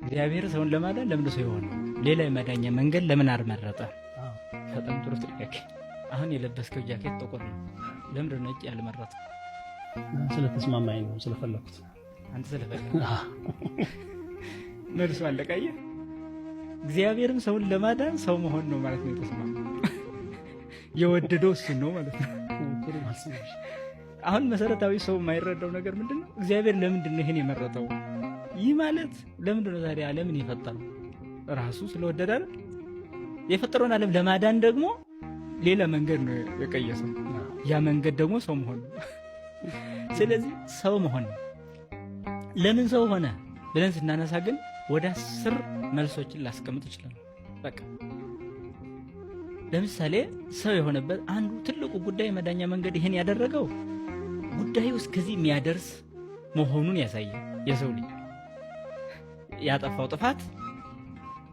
እግዚአብሔር ሰውን ለማዳን ለምን ሰው ይሆን ሌላ የማዳኛ መንገድ ለምን አልመረጠ? በጣም ጥሩ ጥያቄ። አሁን የለበስከው ጃኬት ጥቁር ነው። ለምን ነው ነጭ ያልመረጠ? ስለተስማማኝ ነው፣ ስለፈለኩት። አንተ ስለፈለክ መልሱ አለቀየ። እግዚአብሔርም ሰውን ለማዳን ሰው መሆን ነው ማለት ነው የተስማማው። የወደደው እሱ ነው ማለት ነው። አሁን መሰረታዊ ሰው የማይረዳው ነገር ምንድነው? እግዚአብሔር ለምንድን ነው ይሄን የመረጠው? ይህ ማለት ለምንድን ነው ታዲያ ዓለምን የፈጠረው? ራሱ ስለወደደ አይደል? የፈጠረውን ዓለም ለማዳን ደግሞ ሌላ መንገድ ነው የቀየሰው። ያ መንገድ ደግሞ ሰው መሆን ነው። ስለዚህ ሰው መሆን ነው። ለምን ሰው ሆነ ብለን ስናነሳ ግን ወደ 10 መልሶችን ላስቀምጥ ይችላል። በቃ ለምሳሌ ሰው የሆነበት አንዱ ትልቁ ጉዳይ መዳኛ መንገድ ይሄን ያደረገው ጉዳዩ እስከዚህ የሚያደርስ መሆኑን ያሳያል። የሰው ልጅ ያጠፋው ጥፋት፣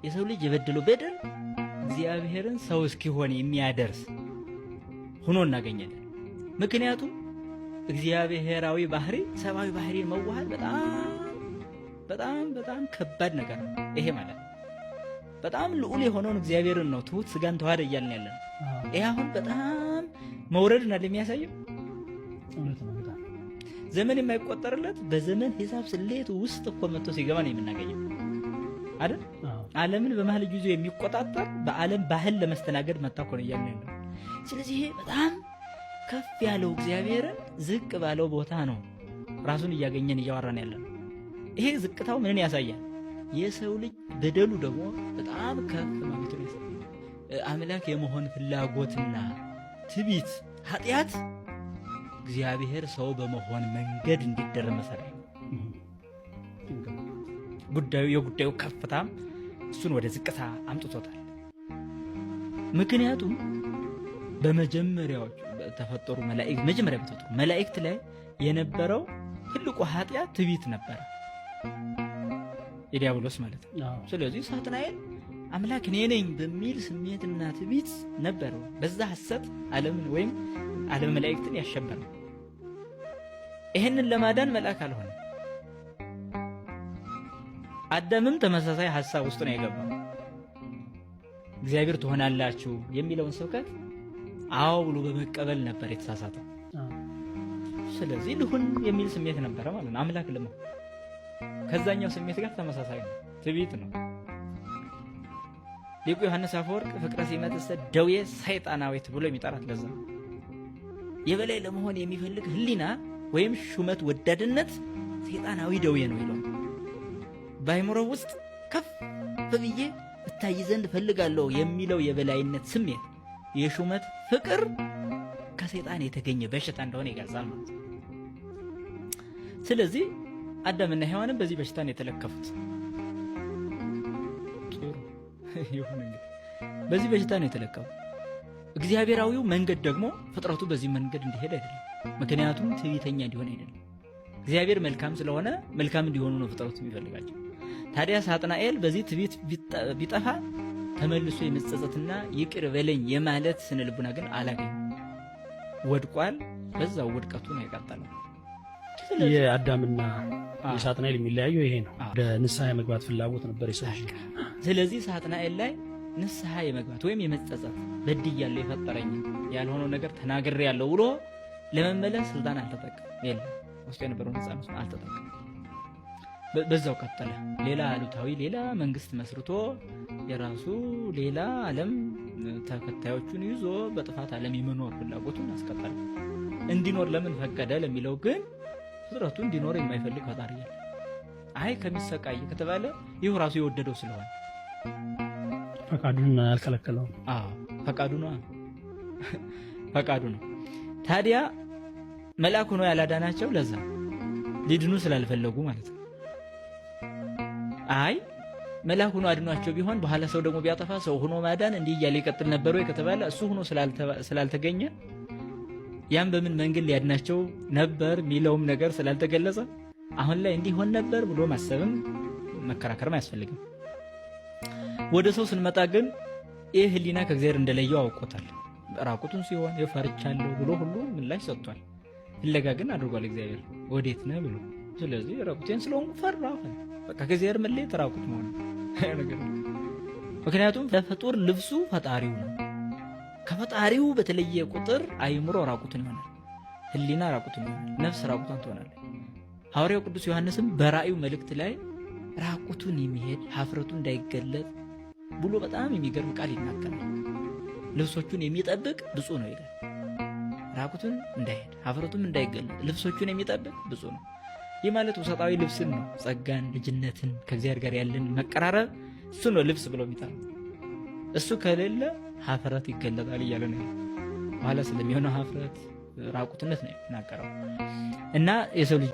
የሰው ልጅ የበደለው በደል እግዚአብሔርን ሰው እስኪሆን የሚያደርስ ሆኖ እናገኛለን። ምክንያቱም እግዚአብሔራዊ ባህሪ ሰብአዊ ባህሪን መዋሃድ በጣም ከባድ ነገር ነው። ይሄ ማለት በጣም ልዑል የሆነውን እግዚአብሔርን ነው ትሁት ስጋን ተዋሃደ እያልን ያለን። ይሄ አሁን በጣም መውረድና ለሚያሳየው ዘመን የማይቆጠርለት በዘመን ሂሳብ ስሌት ውስጥ እኮ መጥቶ ሲገባ ነው የምናገኘው አይደል? ዓለምን በመሃል ይዞ የሚቆጣጠር በዓለም ባህል ለመስተናገድ መጣ እኮ ነው እያልን ያለው። ስለዚህ ይሄ በጣም ከፍ ያለው እግዚአብሔርን ዝቅ ባለው ቦታ ነው ራሱን እያገኘን እያወራን ያለን። ይሄ ዝቅታው ምንን ያሳያል? የሰው ልጅ በደሉ ደግሞ በጣም ከፍ ማለቱን ያሳያል። አምላክ የመሆን ፍላጎትና ትዕቢት፣ ኃጢአት እግዚአብሔር ሰው በመሆን መንገድ እንዲደረግ መሰረት የጉዳዩ ከፍታም እሱን ወደ ዝቅታ አምጥቶታል። ምክንያቱም በመጀመሪያዎቹ ተፈጠሩ መላእክት ላይ የነበረው ትልቁ ኃጢአት ትዕቢት ነበረ፣ የዲያብሎስ ማለት ነው። ስለዚህ ሳጥናኤል አምላክ እኔ ነኝ በሚል ስሜትና ትዕቢት ነበረው። በዛ ሐሰት ዓለምን ወይም ዓለም መላእክትን ያሸበረው። ይሄንን ለማዳን መልአክ አልሆነ። አዳምም ተመሳሳይ ሐሳብ ውስጥ ነው የገባው። እግዚአብሔር ትሆናላችሁ የሚለውን ስብከት አዎ ብሎ በመቀበል ነበር የተሳሳተው። ስለዚህ ልሁን የሚል ስሜት ነበረ ማለት ነው አምላክ ለመሆን። ከዛኛው ስሜት ጋር ተመሳሳይ ነው፣ ትዕቢት ነው። ሊቁ ዮሐንስ አፈወርቅ ፍቅረ ሲመትሰ ደዌ ሰይጣናዊት ብሎ የሚጠራት ለዛ የበላይ ለመሆን የሚፈልግ ህሊና ወይም ሹመት ወዳድነት ሰይጣናዊ ደዌ ነው ይላል። በአእምሮ ውስጥ ከፍ ብዬ እታይ ዘንድ ፈልጋለሁ የሚለው የበላይነት ስሜት፣ የሹመት ፍቅር ከሰይጣን የተገኘ በሽታ እንደሆነ ይገልጻል ማለት ነው። ስለዚህ አዳምና ሔዋንም በዚህ በሽታ ነው የተለከፉት። ይሁን እንግዲህ በዚህ በሽታ ነው የተለከፉት። እግዚአብሔራዊው መንገድ ደግሞ ፍጥረቱ በዚህ መንገድ እንዲሄድ አይደለም። ምክንያቱም ትዕቢተኛ እንዲሆን አይደለም። እግዚአብሔር መልካም ስለሆነ መልካም እንዲሆኑ ነው ፍጥረቱ የሚፈልጋቸው። ታዲያ ሳጥናኤል በዚህ ትዕቢት ቢጠፋ ተመልሶ የመጸጸትና ይቅር በለኝ የማለት ስነ ልቡና ግን አላገኘም። ወድቋል። በዛው ውድቀቱ ነው የቀጠለው። የአዳምና የሳጥናኤል የሚለያየው ይሄ ነው። ወደ ንስሐ የመግባት ፍላጎት ነበር የሰው ልጅ። ስለዚህ ሳጥናኤል ላይ ንስሐ የመግባት ወይም የመጸጸት በድያለሁ የፈጠረኝ ያልሆነው ነገር ተናግሬያለሁ ብሎ ለመመለስ ስልጣን አልተጠቀም። የለም ውስጥ የነበረውን ነፃነት አልተጠቀም። በዛው ቀጠለ። ሌላ አሉታዊ ሌላ መንግስት መስርቶ የራሱ ሌላ ዓለም ተከታዮቹን ይዞ በጥፋት ዓለም የመኖር ፍላጎቱን አስቀጠለ። እንዲኖር ለምን ፈቀደ ለሚለው ግን ፍጥረቱ እንዲኖር የማይፈልግ ፈጣሪ ያለ አይ ከሚሰቃይ ከተባለ ይሁ ራሱ የወደደው ስለሆነ ፈቃዱን አልከለከለው። ፈቃዱ ነው። ታዲያ መልአክ ሆኖ ያላዳናቸው ለዛ ሊድኑ ስላልፈለጉ ማለት ነው። አይ መልአክ ሆኖ አድኗቸው ቢሆን በኋላ ሰው ደግሞ ቢያጠፋ ሰው ሆኖ ማዳን እንዲህ እያለ ይቀጥል ነበር ወይ ከተባለ እሱ ሆኖ ስላልተገኘ ያም በምን መንገድ ሊያድናቸው ነበር የሚለውም ነገር ስላልተገለጸ አሁን ላይ እንዲሆን ነበር ብሎ ማሰብም መከራከርም አያስፈልግም። ወደ ሰው ስንመጣ ግን ይህ ህሊና ከእግዚአብሔር እንደለየው አውቆታል። ራቁቱን ሲሆን የፈርቻለሁ ብሎ ሁሉ ምላሽ ሰጥቷል። ፍለጋ ግን አድርጓል እግዚአብሔር ወዴት ነህ ብሎ። ስለዚህ ራቁቴን ስለሆንኩ ፈራሁ። በቃ ከእግዚአብሔር መለየት ራቁት መሆን ነገር። ምክንያቱም ለፍጡር ልብሱ ፈጣሪው ነው። ከፈጣሪው በተለየ ቁጥር አይምሮ ራቁትን ይሆናል፣ ህሊና ራቁትን ይሆናል፣ ነፍስ ራቁቷን ትሆናለች። ሐዋርያው ቅዱስ ዮሐንስም በራእዩ መልእክት ላይ ራቁቱን የሚሄድ ሀፍረቱ እንዳይገለጥ ብሎ በጣም የሚገርም ቃል ይናገራል። ልብሶቹን የሚጠብቅ ብፁዕ ነው ይላል። ራቁቱን እንዳይሄድ ሀፍረቱም እንዳይገለጥ ልብሶቹን የሚጠብቅ ብፁዕ ነው። ይህ ማለት ውሰጣዊ ልብስን ነው፣ ጸጋን፣ ልጅነትን፣ ከእግዚአብሔር ጋር ያለን መቀራረብ፣ እሱ ነው ልብስ ብሎ የሚጠራው። እሱ ከሌለ ሀፍረት ይገለጣል እያለ ነው። በኋላ ስለሚሆነው ሀፍረት ራቁትነት ነው የሚናገረው እና የሰው ልጅ